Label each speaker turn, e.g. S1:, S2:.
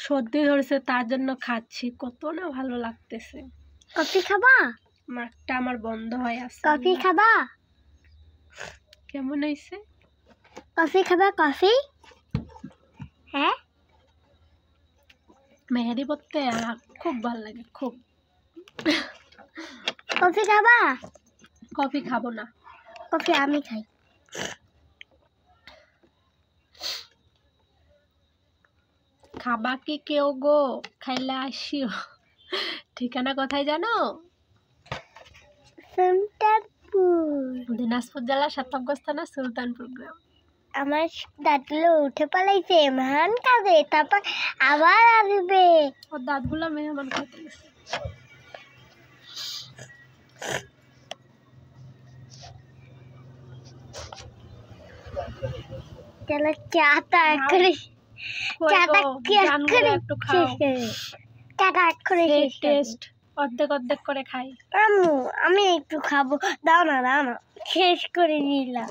S1: সর্দি ধরেছে তার জন্য খাচ্ছি, কত না ভালো লাগতেছে।
S2: কফি খাবা?
S1: নাকটা আমার বন্ধ হয়ে আছে।
S2: কফি খাবা?
S1: কেমন হয়েছে?
S2: কফি খাবা? কফি? হ্যাঁ,
S1: মেহেদি পড়তে আমার খুব ভালো লাগে, খুব।
S2: কফি খাবা?
S1: কফি খাবো না।
S2: কফি আমি খাই।
S1: খাবা কি কেউ গো? খাইলে আসিও। ঠিকানা কোথায় জানো?
S2: সুলতানপুর।
S1: দিনাজপুর জেলা সাতগঞ্জ থানা সুলতানপুর গ্রাম।
S2: আমার দাঁতগুলো উঠে পালাইছে, মেহমান খাবে, তারপর আবার আসবে।
S1: ওর দাঁতগুলো মেহমান খেতে গেছে।
S2: চলো চাটা করে, চাটা করে
S1: একটু খাও।
S2: চাটা করে
S1: টেস্ট অর্ধেক অর্ধেক করে খাই।
S2: আম্মু আমি একটু খাবো, দাও না শেষ করে নিলাম।